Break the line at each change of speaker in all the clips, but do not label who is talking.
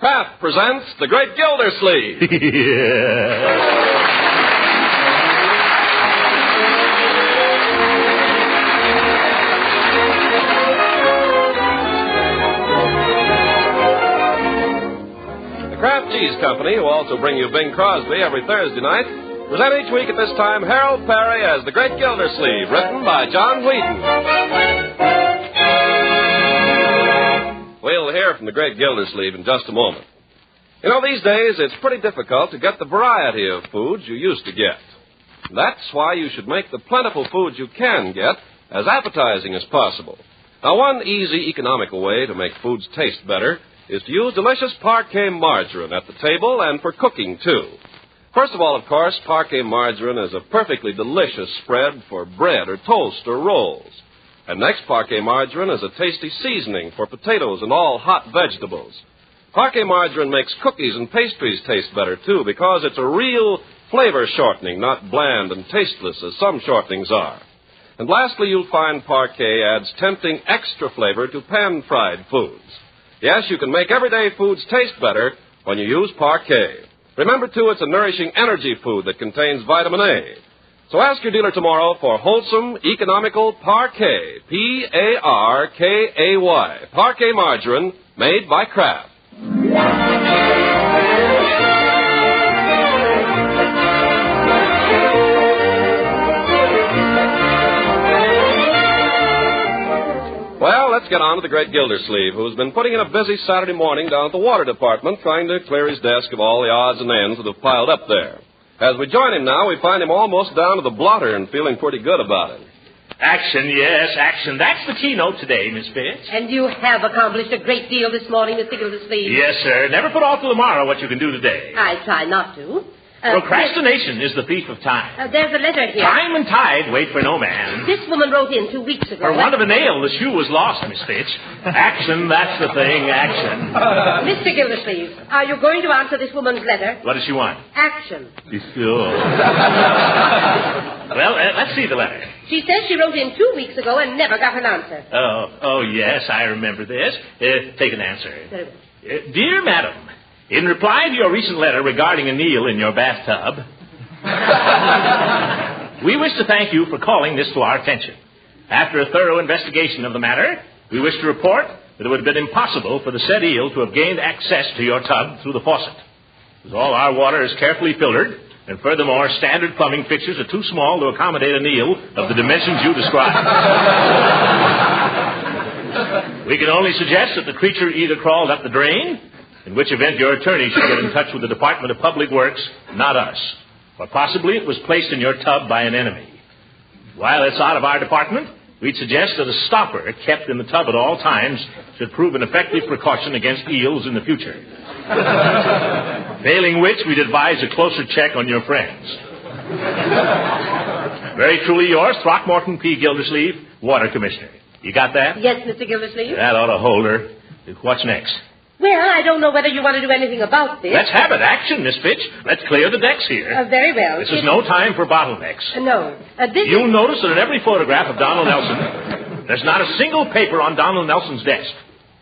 Kraft presents The Great Gildersleeve. The Kraft Cheese Company, who also bring you Bing Crosby every Thursday night, present each week at this time Harold Perry as The Great Gildersleeve, written by John Wheaton. We'll hear from The Great Gildersleeve in just a moment. You know, these days it's pretty difficult to get the variety of foods you used to get. That's why you should make the plentiful foods you can get as appetizing as possible. Now, one easy, economical way to make foods taste better is to use delicious Parquet margarine at the table and for cooking, too. First of all, of course, Parquet margarine is a perfectly delicious spread for bread or toast or rolls. And next, Parquet margarine is a tasty seasoning for potatoes and all hot vegetables. Parquet margarine makes cookies and pastries taste better, too, because it's a real flavor shortening, not bland and tasteless as some shortenings are. And lastly, you'll find Parquet adds tempting extra flavor to pan-fried foods. Yes, you can make everyday foods taste better when you use Parquet. Remember, too, it's a nourishing energy food that contains vitamin A. So ask your dealer tomorrow for wholesome, economical Parquet, P-A-R-K-A-Y, Parquet margarine made by Kraft. Well, let's get on to the Great Gildersleeve, who's been putting in a busy Saturday morning down at the Water Department trying to clear his desk of all the odds and ends that have piled up there. As we join him now, we find him almost down to the blotter and feeling pretty good about it.
Action, yes, action. That's the keynote today, Miss Fitz.
And you have accomplished a great deal this morning, Mr. Gildersleeve.
Yes, sir. Never put off till tomorrow what you can do today.
I try not to.
Procrastination is the thief of time.
There's a letter here.
Time and tide wait for no man.
This woman wrote in 2 weeks ago.
For want of a nail, the shoe was lost, Miss Fitch. Action, that's the thing, action.
Mr. Gildersleeve, are you going to answer this woman's letter?
What does she want?
Action.
Sure. Well, let's see the letter.
She says she wrote in 2 weeks ago and never got an answer.
Oh, yes, I remember this. Take an answer.
Very well.
Dear Madam, in reply to your recent letter regarding a Neil in your bathtub, we wish to thank you for calling this to our attention. After a thorough investigation of the matter, we wish to report that it would have been impossible for the said eel to have gained access to your tub through the faucet, as all our water is carefully filtered, and furthermore, standard plumbing fixtures are too small to accommodate an eel of the dimensions you described. We can only suggest that the creature either crawled up the drain, in which event your attorney should get in touch with the Department of Public Works, not us. Or possibly it was placed in your tub by an enemy. While it's out of our department, we'd suggest that a stopper kept in the tub at all times should prove an effective precaution against eels in the future. Failing which, we'd advise a closer check on your friends. Very truly yours, Throckmorton P. Gildersleeve, Water Commissioner. You got that?
Yes, Mr. Gildersleeve.
That ought to hold her. What's next?
Well, I don't know whether you want to do anything about this.
Let's have it. Action, Miss Fitch. Let's clear the decks here.
Very well.
This is no time for bottlenecks.
No.
You'll notice that in every photograph of Donald Nelson, there's not a single paper on Donald Nelson's desk.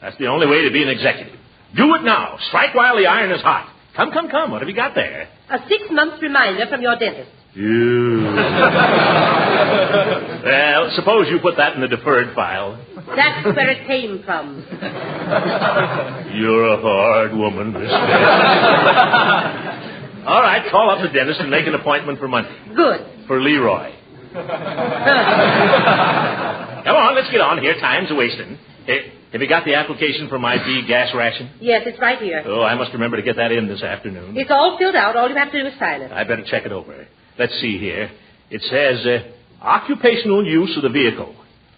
That's the only way to be an executive. Do it now. Strike while the iron is hot. Come. What have you got there?
A 6-month reminder from your dentist.
Well, suppose you put that in the deferred file.
That's where it came from.
You're a hard woman, Miss Fitch. All right, call up the dentist and make an appointment for Monday.
Good.
For Leroy. Come on, let's get on here. Time's a-wasting. Have you got the application for my B gas ration?
Yes, it's right here.
Oh, I must remember to get that in this afternoon.
It's all filled out. All you have to do is sign it.
I better check it over. Let's see here. It says, occupational use of the vehicle.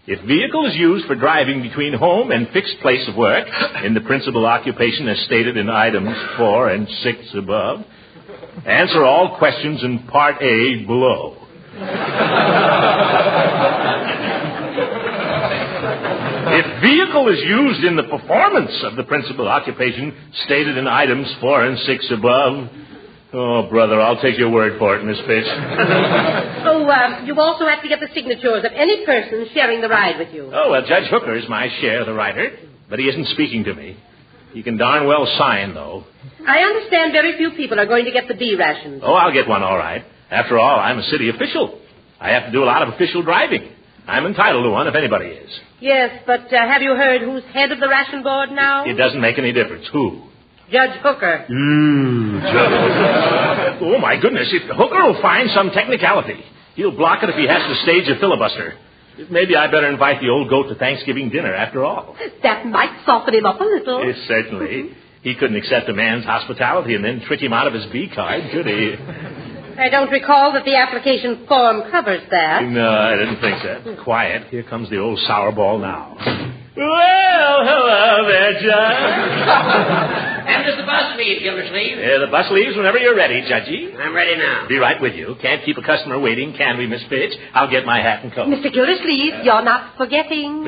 If vehicle is used for driving between home and fixed place of work, in the principal occupation as stated in items 4 and 6 above, answer all questions in Part A below. If vehicle is used in the performance of the principal occupation stated in items 4 and 6 above, oh, brother, I'll take your word for it, Miss Fitch.
You also have to get the signatures of any person sharing the ride with you.
Oh, well, Judge Hooker is my share of the rider, but he isn't speaking to me. He can darn well sign, though.
I understand very few people are going to get the B rations.
Oh, I'll get one all right. After all, I'm a city official. I have to do a lot of official driving. I'm entitled to one if anybody is.
Yes, but have you heard who's head of the Ration Board now?
It doesn't make any difference. Who?
Judge Hooker.
Judge Hooker. Oh, my goodness. If Hooker will find some technicality. He'll block it if he has to stage a filibuster. Maybe I better invite the old goat to Thanksgiving dinner after all.
That might soften him up a little.
Yes, certainly. He couldn't accept a man's hospitality and then trick him out of his B card, could he?
I don't recall that the application form covers that.
No, I didn't think so. Quiet. Here comes the old sourball now. Well, hello there, Judge.
When does the bus leave, Gildersleeve?
The bus leaves whenever you're ready, Judgy.
I'm ready now.
Be right with you. Can't keep a customer waiting, can we, Miss Fitch? I'll get my hat and coat.
Mr. Gildersleeve, you're not forgetting...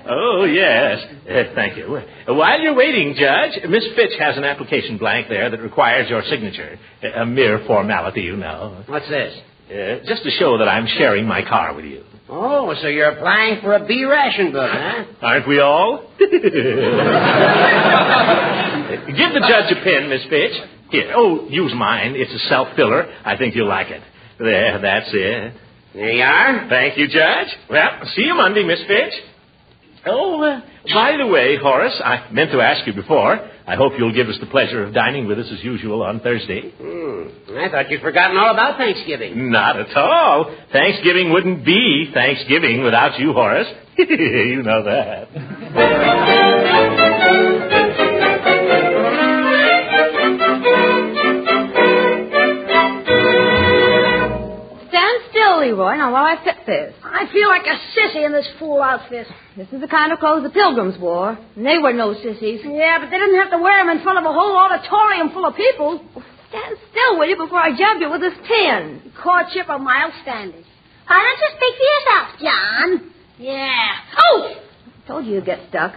Oh, yes. Thank you. While you're waiting, Judge, Miss Fitch has an application blank there that requires your signature. A mere formality, you know.
What's this?
Just to show that I'm sharing my car with you.
Oh, so you're applying for a B ration book, huh?
Aren't we all? Give the judge a pen, Miss Fitch. Here. Oh, use mine. It's a self-filler. I think you'll like it. There, that's it.
There you are.
Thank you, Judge. Well, see you Monday, Miss Fitch. Oh, by the way, Horace, I meant to ask you before. I hope you'll give us the pleasure of dining with us as usual on Thursday.
I thought you'd forgotten all about Thanksgiving.
Not at all. Thanksgiving wouldn't be Thanksgiving without you, Horace. You know that.
Stand still, Leroy, now while I fix this.
I feel like a sissy in this fool outfit.
This is the kind of clothes the Pilgrims wore, and they were no sissies.
Yeah, but they didn't have to wear them in front of a whole auditorium full of people.
Stand still, will you, before I jab you with this tin.
Courtship of Miles Standish. Why don't you speak for yourself, John? Yeah. Oh!
I told you you'd get stuck.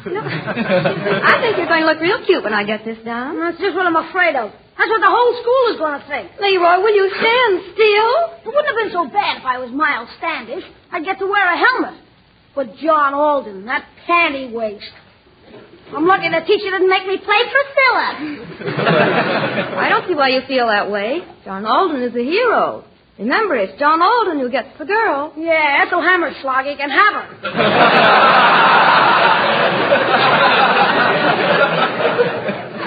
No, I think you're going to look real cute when I get this down.
That's just what I'm afraid of. That's what the whole school is going to think.
Leroy, will you stand still?
It wouldn't have been so bad if I was Miles Standish. I'd get to wear a helmet. But John Alden, that panty waist. I'm lucky the teacher didn't make me play Priscilla.
I don't see why you feel that way. John Alden is a hero. Remember, it's John Alden who gets the girl.
Yeah, Ethel Hammerschlag, he can have her.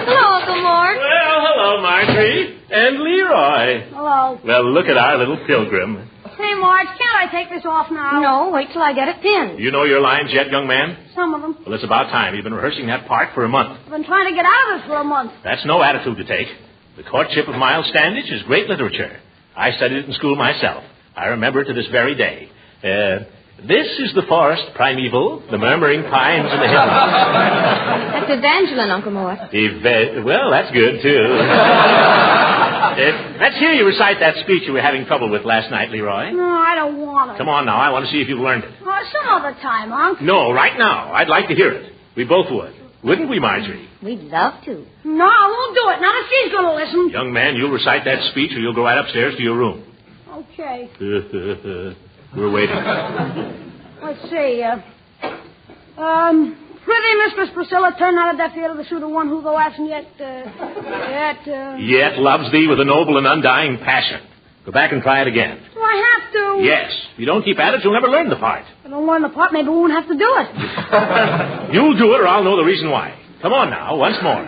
Hello, Uncle Mort.
Well, hello, Marjorie. And Leroy.
Hello.
Well, look at our little pilgrim.
Hey, Marge, can't I take this off now?
No, wait till I get it pinned.
You know your lines yet, young man?
Some of them.
Well, it's about time. You've been rehearsing that part for a month.
I've been trying to get out of this for a month.
That's no attitude to take. The Courtship of Miles Standish is great literature. I studied it in school myself. I remember it to this very day. This is the forest primeval, the murmuring pines and the hills.
That's Evangeline, Uncle Mort.
Well, that's good, too. Let's hear you recite that speech you were having trouble with last night, Leroy.
No, I don't want to.
Come on now. I want to see if you've learned it.
Some other time, Unc.
No, right now. I'd like to hear it. We both would. Wouldn't we, Marjorie?
We'd love to.
No, I won't do it. Not if she's going to listen.
Young man, you'll recite that speech or you'll go right upstairs to your room.
Okay.
We're waiting.
Let's see. Pretty Mistress Priscilla turned out of deaf ear to the suit of one who, though absent
Yet loves thee with a noble and undying passion. Go back and try it again.
Do I have to?
Yes. If you don't keep at it, you'll never learn the part.
If I don't learn the part, maybe we won't have to do it.
You'll do it or I'll know the reason why. Come on now, once more.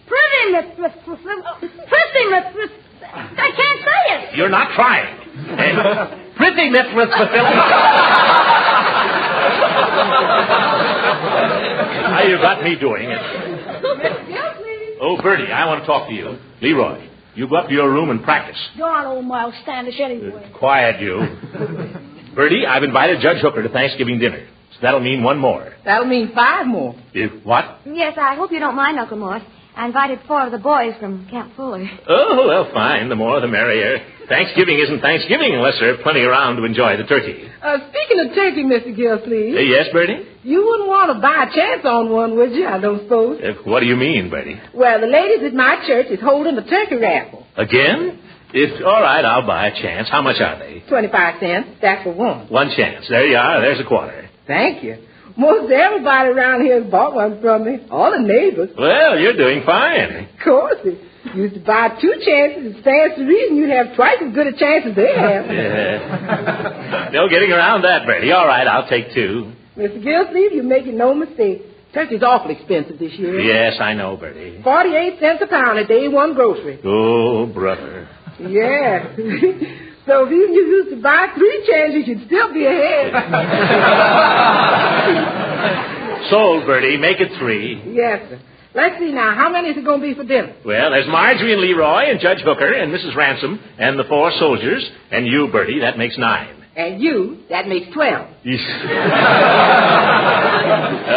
Pretty Mistress Priscilla. I can't say it.
You're not trying. Pretty Mistress Priscilla. Now you got me doing it. Oh, Bertie, I want to talk to you. Leroy, you go up to your room and practice.
Darn old Miles Standish anyway.
Quiet, you. Bertie, I've invited Judge Hooker to Thanksgiving dinner. So that'll mean one more.
That'll mean 5 more.
What?
Yes, I hope you don't mind, Uncle Mort. I invited 4 of the boys from Camp Fuller.
Oh, well, fine. The more the merrier. Thanksgiving isn't Thanksgiving unless there are plenty around to enjoy the turkey.
Speaking of turkey, Mr. Gildersleeve.
Yes, Bertie?
You wouldn't want to buy a chance on one, would you? I don't suppose.
What do you mean, Bertie?
Well, the ladies at my church is holding a turkey raffle.
Again? All right, I'll buy a chance. How much are they?
25 cents. That's for one.
1 chance. There you are. There's a quarter.
Thank you. Most everybody around here has bought one from me. All the neighbors.
Well, you're doing fine.
Of course. You used to buy 2 chances. It stands to reason you'd have twice as good a chance as they have.
Yeah. No getting around that, Bertie. All right, I'll take 2.
Mr. Gildersleeve, you're making no mistake. Turkey's awful expensive this year.
Yes, I know, Bertie.
48 cents a pound at day one grocery.
Oh, brother.
Yeah. So if you used to buy 3 chances, you'd still be ahead.
Sold, Bertie. Make it 3.
Yes, sir. Let's see now. How many is it going to be for dinner?
Well, there's Marjorie and Leroy and Judge Hooker and Mrs. Ransom and the 4 soldiers. And you, Bertie, that makes 9.
And you, that makes 12.
Oh,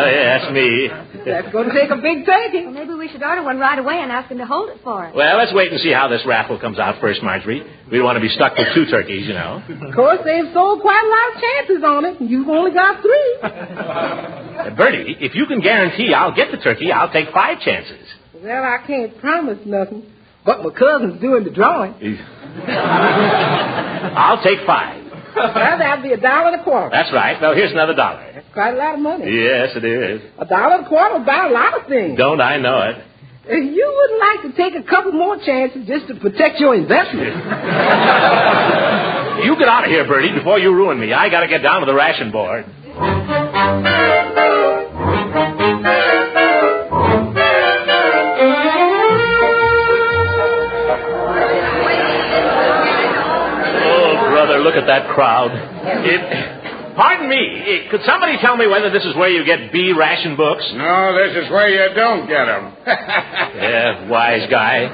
yeah, that's me.
That's going to take a big turkey.
Well, maybe we should order one right away and ask him to hold it for us.
Well, let's wait and see how this raffle comes out first, Marjorie. We don't want to be stuck with 2 turkeys, you know.
Of course, they've sold quite a lot of chances on it, and you've only got 3.
Bertie, if you can guarantee I'll get the turkey, I'll take 5 chances.
Well, I can't promise nothing, but my cousin's doing the drawing.
I'll take 5.
Well, that'd be $1.25.
That's right. Well, here's another $1.
That's quite a lot of money.
Yes, it is.
$1.25 will buy a lot of things.
Don't I know it?
You wouldn't like to take a couple more chances just to protect your investment.
You get out of here, Bertie, before you ruin me. I got to get down to the Ration Board. Look at that crowd. Pardon me. Could somebody tell me whether this is where you get B ration books?
No, this is where you don't get them.
Yeah, wise guy.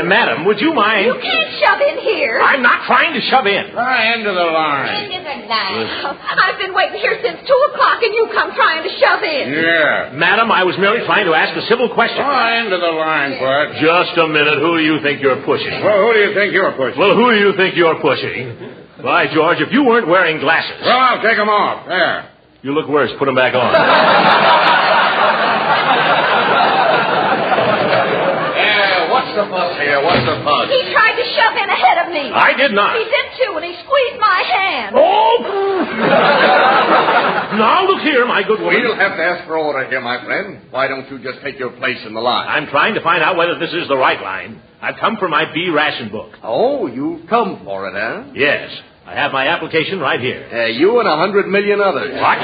Madam, would you mind?
You can't shove in here.
I'm not trying to shove in.
End of the line.
I've been waiting here since 2 o'clock, and you come trying to shove in.
Yeah.
Madam, I was merely trying to ask a civil question.
End of the line, Bud.
Just a minute. Who do you think you're pushing?
Well, who do you think you're pushing?
Well, who do you think you're pushing? Why, George, if you weren't wearing glasses...
Well, I'll take them off. There.
You look worse. Put them back on.
Yeah, what's the fuss here? What's the fuss?
He tried to shove in ahead of me.
I did not.
He did, too, and he squeezed my hand.
Oh! Now, look here, my good woman.
We'll have to ask for order here, my friend. Why don't you just take your place in the line?
I'm trying to find out whether this is the right line. I've come for my B ration book.
Oh, you've come for it, huh?
Yes. I have my application right here.
You and 100 million others.
What?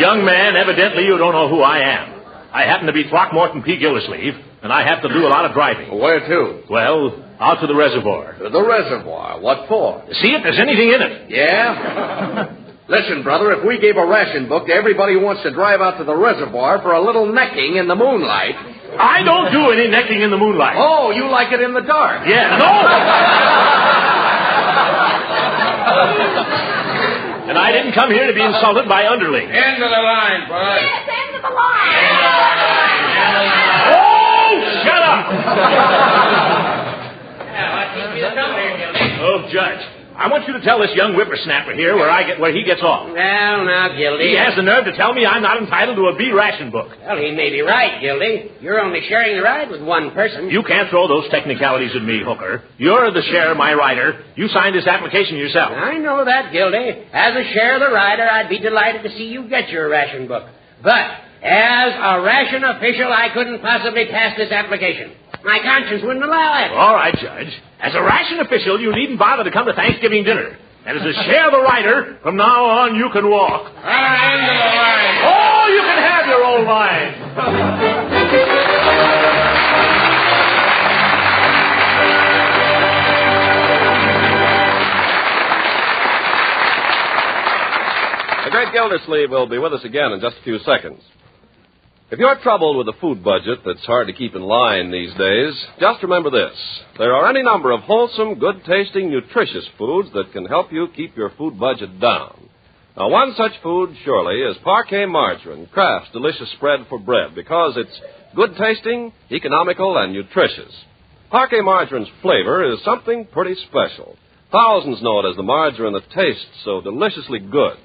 Young man, evidently you don't know who I am. I happen to be Throckmorton P. Gildersleeve, and I have to do a lot of driving.
Where to?
Well, out to the reservoir.
The reservoir. What for?
See if there's anything in it.
Yeah? Listen, brother, if we gave a ration book to everybody who wants to drive out to the reservoir for a little necking in the moonlight...
I don't do any necking in the moonlight.
Oh, you like it in the dark.
Yeah, no! And I didn't come here to be insulted by underlings.
End of the line, Bud.
Yes, end of the line.
Oh, shut up! Oh, Judge, I want you to tell this young whippersnapper here where he gets off.
Well, now, Gildy.
He has the nerve to tell me I'm not entitled to a B ration book.
Well, he may be right, Gildy. You're only sharing the ride with one person.
You can't throw those technicalities at me, Hooker. You're the share, my rider. You signed this application yourself.
I know that, Gildy. As a share of the rider, I'd be delighted to see you get your ration book. But as a ration official, I couldn't possibly pass this application. My conscience wouldn't allow it.
All right, Judge. As a ration official, you needn't bother to come to Thanksgiving dinner. And as a share of the rider, from now on, you can walk.
End of the line.
Oh, you can have your old line.
The great Gildersleeve will be with us again in just a few seconds. If you're troubled with a food budget that's hard to keep in line these days, just remember this. There are any number of wholesome, good-tasting, nutritious foods that can help you keep your food budget down. Now, one such food, surely, is Parquet Margarine, Kraft's delicious spread for bread, because it's good-tasting, economical, and nutritious. Parquet Margarine's flavor is something pretty special. Thousands know it as the margarine that tastes so deliciously good.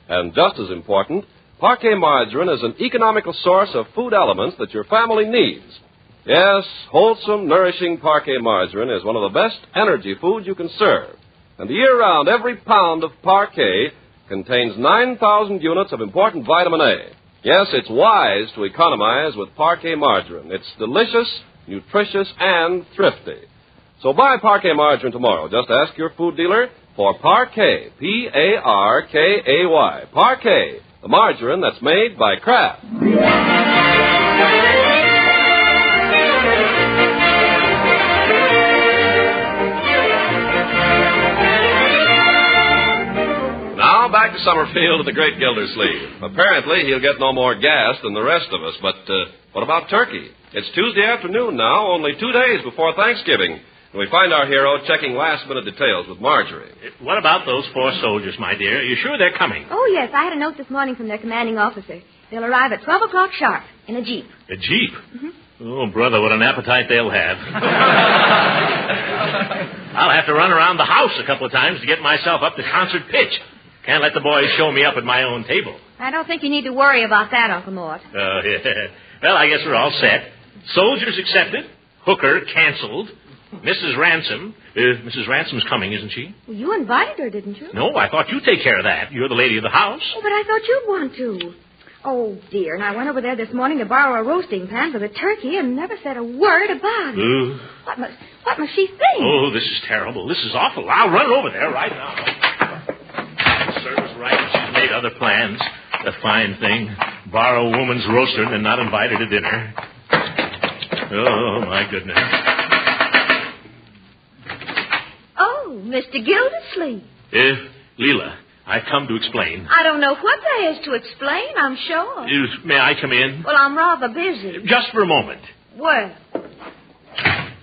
And just as important, Parquet Margarine is an economical source of food elements that your family needs. Yes, wholesome, nourishing Parquet Margarine is one of the best energy foods you can serve. And year-round, every pound of Parquet contains 9,000 units of important vitamin A. Yes, it's wise to economize with Parquet margarine. It's delicious, nutritious, and thrifty. So buy Parquet margarine tomorrow. Just ask your food dealer for Parquet, Parkay. Parquet, the margarine that's made by Kraft. Now back to Summerfield at the great Gildersleeve. Apparently he'll get no more gas than the rest of us, but what about turkey? It's Tuesday afternoon now, only 2 days before Thanksgiving. And we find our hero checking last-minute details with Marjorie.
What about those 4 soldiers, my dear? Are you sure they're coming?
Oh, yes. I had a note this morning from their commanding officer. They'll arrive at 12 o'clock sharp in a jeep.
A jeep? Mm-hmm. Oh, brother, what an appetite they'll have. I'll have to run around the house a couple of times to get myself up to concert pitch. Can't let the boys show me up at my own table.
I don't think you need to worry about that, Uncle Mort.
Oh, yeah. Well, I guess we're all set. Soldiers accepted. Hooker canceled. Mrs. Ransom's coming, isn't she?
Well, you invited her, didn't you?
No, I thought you'd take care of that. You're the lady of the house.
Oh, but I thought you'd want to. Oh, dear. And I went over there this morning to borrow a roasting pan for the turkey and never said a word about it. What must she think?
Oh, this is terrible. This is awful. I'll run over there right now. Serves right. She's made other plans. A fine thing. Borrow a woman's roaster and not invite her to dinner. Oh, my goodness.
Oh, Mr. Gildersleeve.
Leela, I've come to explain.
I don't know what there is to explain, I'm sure.
May I come in?
Well, I'm rather busy.
Just for a moment.
Well?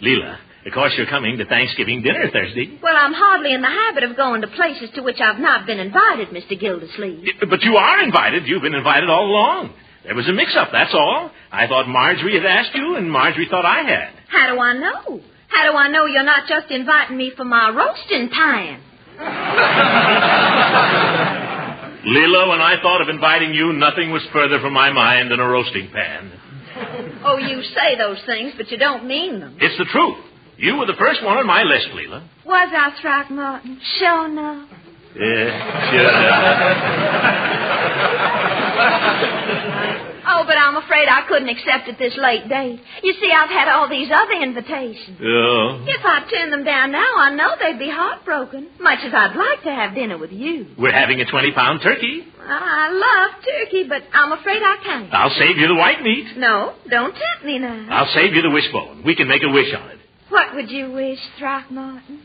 Leela, of course you're coming to Thanksgiving dinner Thursday.
Well, I'm hardly in the habit of going to places to which I've not been invited, Mr. Gildersleeve.
But you are invited. You've been invited all along. There was a mix-up, that's all. I thought Marjorie had asked you, and Marjorie thought I had.
How do I know? How do I know you're not just inviting me for my roasting time?
Leela, when I thought of inviting you, nothing was further from my mind than a roasting pan.
Oh, you say those things, but you don't mean them.
It's the truth. You were the first one on my list, Leela.
Was I, Throckmorton? Sure enough.
Yeah, sure enough.
Oh, but I'm afraid I couldn't accept at this late date. You see, I've had all these other invitations.
Oh.
If I turn them down now, I know they'd be heartbroken, much as I'd like to have dinner with you.
We're having a 20-pound turkey.
I love turkey, but I'm afraid I can't.
I'll save you the white meat.
No, don't tempt me now.
I'll save you the wishbone. We can make a wish on it.
What would you wish, Throckmorton?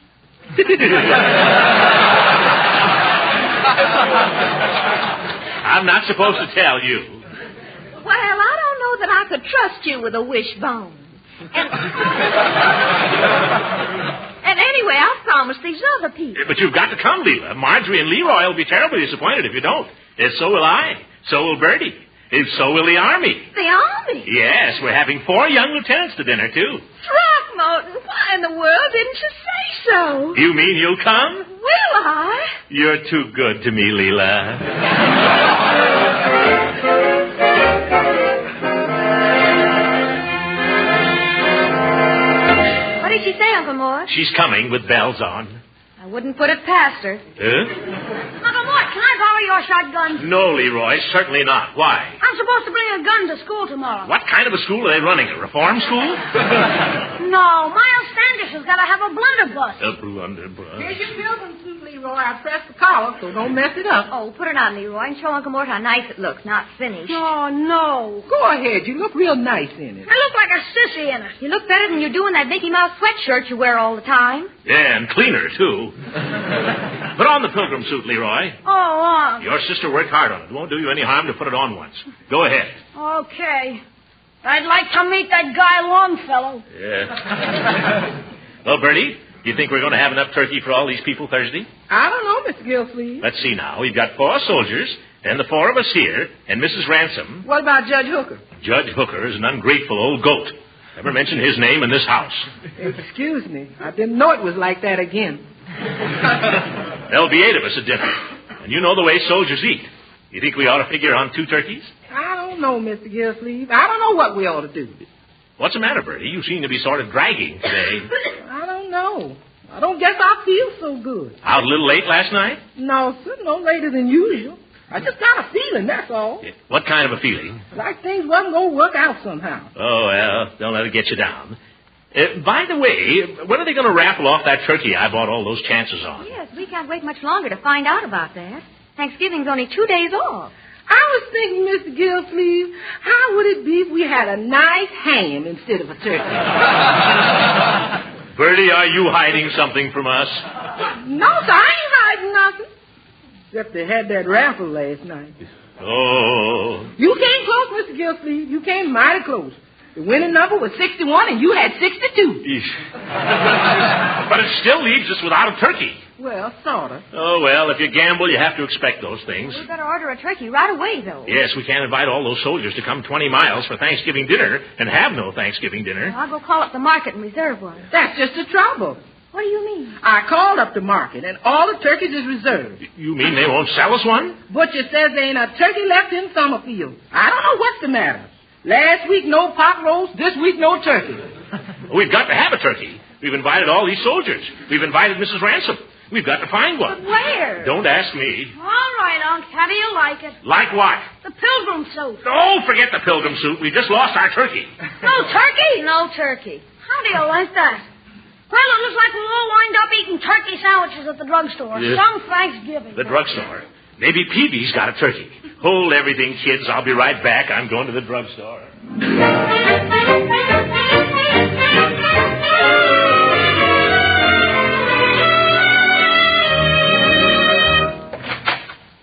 I'm not supposed to tell you.
Well, I don't know that I could trust you with a wishbone. And anyway, I've promised these other people.
But you've got to come, Leela. Marjorie and Leroy will be terribly disappointed if you don't. And so will I. So will Bertie. And so will the Army.
The Army?
Yes, we're having 4 young lieutenants to dinner, too.
Throckmorton, why in the world didn't you say so?
You mean you'll come?
Will I?
You're too good to me, Leela.
What did she say, Uncle Mort?
She's coming with bells on.
I wouldn't put it past her.
Uncle Mort, can I borrow your shotgun?
No, Leroy, certainly not. Why?
I'm supposed to bring a gun to school tomorrow.
What kind of a school are they running? A reform school?
No, Miles Standish has got to have a blunderbuss.
A blunderbuss.
Here's your pilgrim suit, Leroy. I pressed the collar, so don't mess it up.
Oh, put it on, Leroy, and show Uncle Mort how nice it looks, not finished.
Oh, no.
Go ahead. You look real nice in it.
I look like a sissy in it.
You look better than you do in that Mickey Mouse sweatshirt you wear all the time.
Yeah, and cleaner, too. Put on the pilgrim suit, Leroy.
Oh,
Your sister worked hard on it. It won't do you any harm to put it on once. Go ahead.
Okay. I'd like to meet that guy Longfellow.
Yeah. Well, Bertie, do you think we're going to have enough turkey for all these people Thursday?
I don't know, Mr. Gildersleeve.
Let's see now. We've got 4 soldiers, and the 4 of us here, and Mrs. Ransom.
What about Judge Hooker?
Judge Hooker is an ungrateful old goat. Never mention his name in this house.
Excuse me. I didn't know it was like that again.
There'll be 8 of us at dinner. And you know the way soldiers eat. You think we ought to figure on 2 turkeys?
I don't know, Mr. Gildersleeve. I don't know what we ought to do.
What's the matter, Bertie? You seem to be sort of dragging today.
I don't know. I don't guess I feel so good.
Out a little late last night?
No, sir, no later than usual. I just got a feeling, that's all.
What kind of a feeling?
Like things wasn't going to work out somehow.
Oh, well, don't let it get you down. By the way, when are they going to raffle off that turkey I bought all those chances on?
Yes, we can't wait much longer to find out about that. Thanksgiving's only 2 days off.
I was thinking, Mr. Gildersleeve, how would it be if we had a nice ham instead of a turkey?
Bertie, are you hiding something from us?
No, sir, I ain't hiding nothing. Except they had that raffle last night.
Oh.
You came close, Mr. Gildersleeve. You came mighty close. The winning number was 61, and you had 62.
But it still leaves us without a turkey.
Well, sort of.
Oh, well, if you gamble, you have to expect those things.
We better order a turkey right away, though.
Yes, we can't invite all those soldiers to come 20 miles for Thanksgiving dinner and have no Thanksgiving dinner.
Well, I'll go call up the market and reserve one.
That's just the trouble.
What do you mean?
I called up the market, and all the turkeys is reserved.
You mean they won't sell us one?
Butcher says there ain't a turkey left in Summerfield. I don't know what's the matter. Last week, no pot roast. This week, no turkey.
We've got to have a turkey. We've invited all these soldiers. We've invited Mrs. Ransom. We've got to find one.
But where?
Don't ask me.
All right, Unc. How do you like it?
Like what?
The pilgrim suit.
Oh, forget the pilgrim suit. We just lost our turkey.
No turkey?
No turkey.
How do you like that? Well, it looks like we'll all wind up eating turkey sandwiches at the drugstore.
Yeah.
Some Thanksgiving.
The drugstore. Maybe Peevy's got a turkey. Hold everything, kids. I'll be right back. I'm going to the drugstore.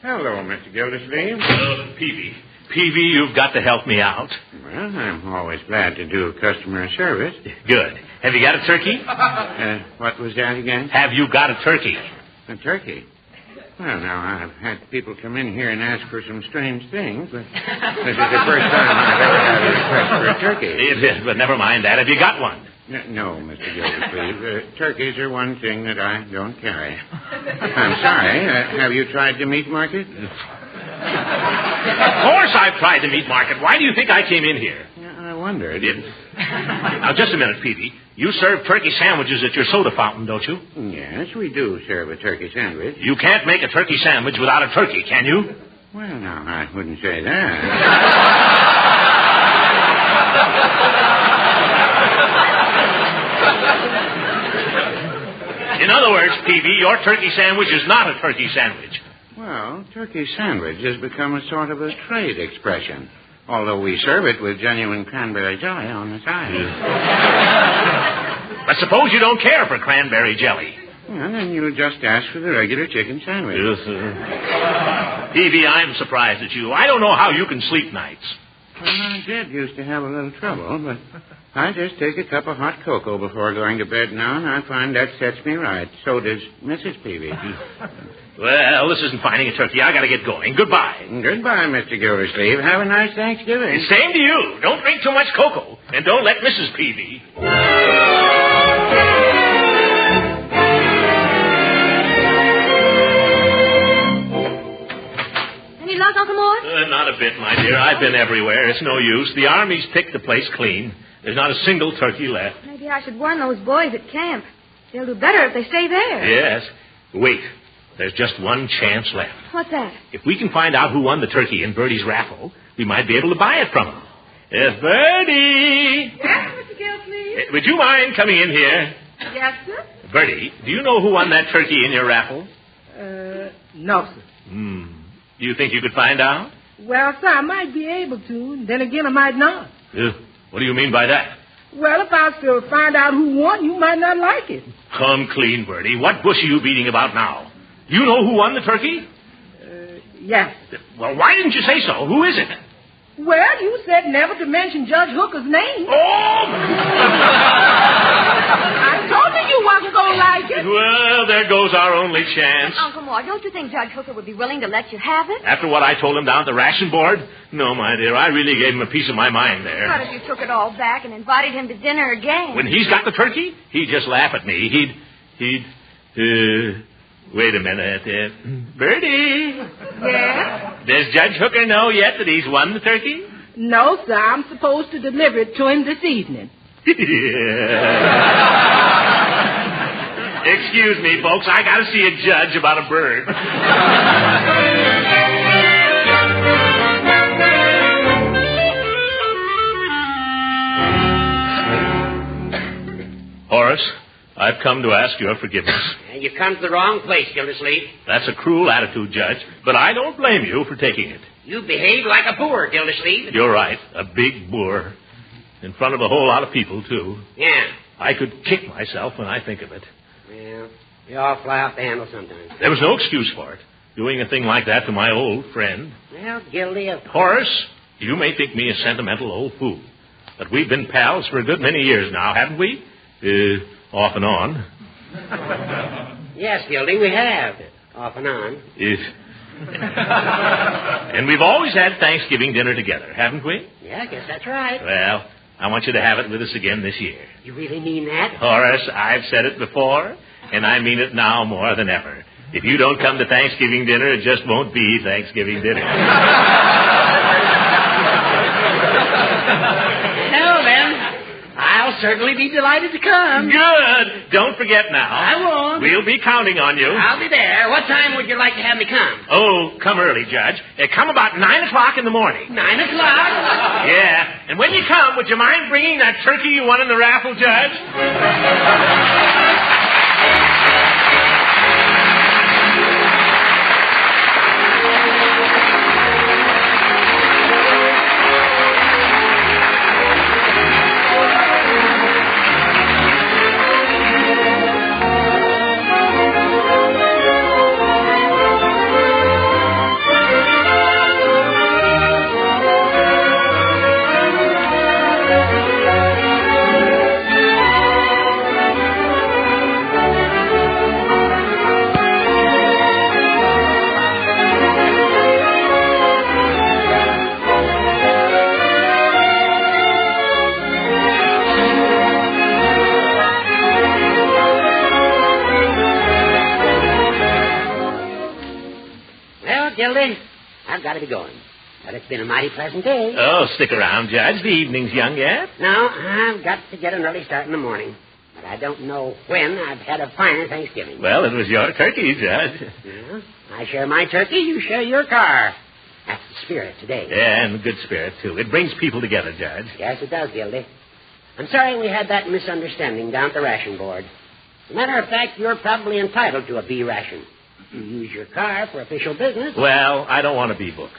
Hello, Mr. Gildersleeve.
Peevy. Peevy, you've got to help me out.
Well, I'm always glad to do customer service.
Good. Have you got a turkey?
What was that again?
Have you got a turkey?
A turkey? Well, now, I've had people come in here and ask for some strange things, but this is the first time I've ever had a request for a turkey.
It is, but never mind that. Have you got one?
No, Mr. Gildersleeve. Turkeys are one thing that I don't carry. I'm sorry. Have you tried the meat market?
Of course I've tried the meat market. Why do you think I came in here?
I wondered.
Now, just a minute, Peevy. You serve turkey sandwiches at your soda fountain, don't you?
Yes, we do serve a turkey sandwich.
You can't make a turkey sandwich without a turkey, can you?
Well, no, I wouldn't say that.
In other words, Peevy, your turkey sandwich is not a turkey sandwich.
Well, turkey sandwich has become a sort of a trade expression, although we serve it with genuine cranberry jelly on the side.
But suppose you don't care for cranberry jelly.
Well, then you just ask for the regular chicken sandwich.
Yes, sir. Peevy, I'm surprised at you. I don't know how you can sleep nights.
Well, I did used to have a little trouble, but I just take a cup of hot cocoa before going to bed now, and I find that sets me right. So does Mrs. Peevy.
Well, this isn't finding a turkey. I got to get going. Goodbye.
Goodbye, Mr. Gildersleeve. Have a nice Thanksgiving.
Same to you. Don't drink too much cocoa, and don't let Mrs. Peevy.
Any luck, Uncle Mort?
Not a bit, my dear. I've been everywhere. It's no use. The Army's picked the place clean. There's not a single turkey left.
Maybe I should warn those boys at camp. They'll do better if they stay there.
Yes. Wait. There's just one chance left.
What's that?
If we can find out who won the turkey in Bertie's raffle, we might be able to buy it from him. Yes, Bertie!
Yes, Mr. Gildersleeve?
Would you mind coming in here?
Yes, sir?
Bertie, do you know who won that turkey in your raffle?
No, sir.
Do you think you could find out?
Well, sir, I might be able to. Then again, I might not.
What do you mean by that?
Well, if I was to find out who won, you might not like it.
Come clean, Bertie. What bush are you beating about now? You know who won the turkey?
Yes.
Well, why didn't you say so? Who is it?
Well, you said never to mention Judge Hooker's name.
Oh!
I told you you wasn't going to like it.
Well, there goes our only chance.
Uncle Mort, don't you think Judge Hooker would be willing to let you have it?
After what I told him down at the Ration Board? No, my dear, I really gave him a piece of my mind there.
What if you took it all back and invited him to dinner again?
When he's got the turkey, he'd just laugh at me. Wait a minute. Bertie.
Yes?
Does Judge Hooker know yet that he's won the turkey?
No, sir. I'm supposed to deliver it to him this evening.
Excuse me, folks. I got to see a judge about a bird. Horace, I've come to ask your forgiveness.
You've come to the wrong place, Gildersleeve.
That's a cruel attitude, Judge, but I don't blame you for taking it.
You behave like a boor, Gildersleeve.
You're right, a big boor. In front of a whole lot of people, too.
Yeah.
I could kick myself when I think of it.
Well, you all fly off the handle sometimes.
There was no excuse for it. Doing a thing like that to my old friend.
Well, Gildy of...
Horace, you may think me a sentimental old fool, but we've been pals for a good many years now, haven't we? Off and on.
Yes, Gildy, we have. Off and on.
And we've always had Thanksgiving dinner together, haven't we?
Yeah, I guess that's right.
Well, I want you to have it with us again this year.
You really mean that?
Horace, I've said it before, and I mean it now more than ever. If you don't come to Thanksgiving dinner, it just won't be Thanksgiving dinner.
Well, then, I'll certainly be delighted to come.
Good. Don't forget now.
I won't.
We'll be counting on you.
I'll be there. What time would you like to have me come?
Oh, come early, Judge. Come about 9 o'clock in the morning.
9 o'clock?
Yeah. And when you come, would you mind bringing that turkey you won in the raffle, Judge?
Gildy, I've got to be going. But it's been a mighty pleasant day.
Oh, stick around, Judge. The evening's young yet.
No, I've got to get an early start in the morning. But I don't know when I've had a finer Thanksgiving.
Well, it was your turkey, Judge.
Yeah, I share my turkey, you share your car. That's the spirit today.
Yeah, and good spirit, too. It brings people together, Judge.
Yes, it does, Gildy. I'm sorry we had that misunderstanding down at the Ration Board. As a matter of fact, you're probably entitled to a B ration. You use your car for official business.
Well, I don't want a B book.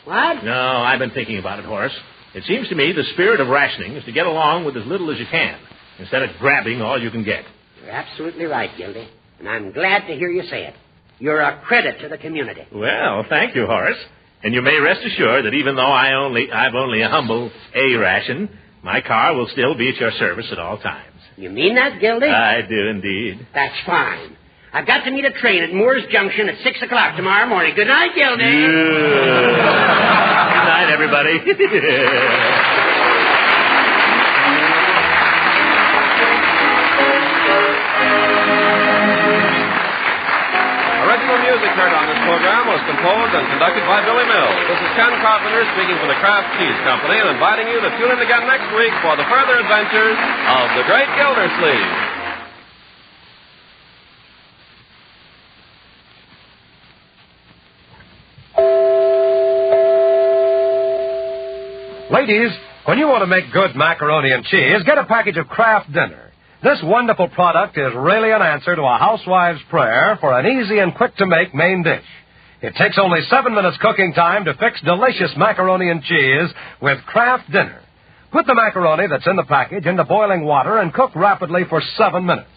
What?
No, I've been thinking about it, Horace. It seems to me the spirit of rationing is to get along with as little as you can, instead of grabbing all you can get.
You're absolutely right, Gildy. And I'm glad to hear you say it. You're a credit to the community.
Well, thank you, Horace. And you may rest assured that even though I've only a humble A ration, my car will still be at your service at all times.
You mean that, Gildy?
I do indeed.
That's fine. I've got to meet a train at Moore's Junction at 6 o'clock tomorrow morning. Good night, Gildy.
Good night, everybody.
Original music heard on this program was composed and conducted by Billy Mills. This is Ken Carpenter speaking for the Kraft Cheese Company and inviting you to tune in again next week for the further adventures of the great Gildersleeve.
Ladies, when you want to make good macaroni and cheese, get a package of Kraft Dinner. This wonderful product is really an answer to a housewife's prayer for an easy and quick-to-make main dish. It takes only 7 minutes cooking time to fix delicious macaroni and cheese with Kraft Dinner. Put the macaroni that's in the package into boiling water and cook rapidly for 7 minutes.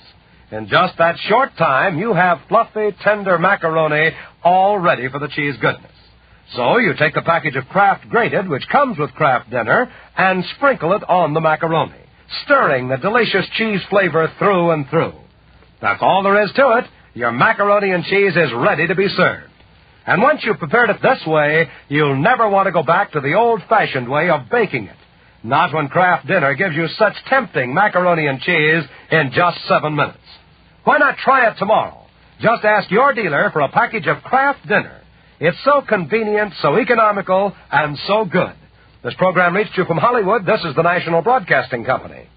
In just that short time, you have fluffy, tender macaroni all ready for the cheese goodness. So you take the package of Kraft Grated, which comes with Kraft Dinner, and sprinkle it on the macaroni, stirring the delicious cheese flavor through and through. That's all there is to it. Your macaroni and cheese is ready to be served. And once you've prepared it this way, you'll never want to go back to the old-fashioned way of baking it. Not when Kraft Dinner gives you such tempting macaroni and cheese in just 7 minutes. Why not try it tomorrow? Just ask your dealer for a package of Kraft Dinner. It's so convenient, so economical, and so good. This program reached you from Hollywood. This is the National Broadcasting Company.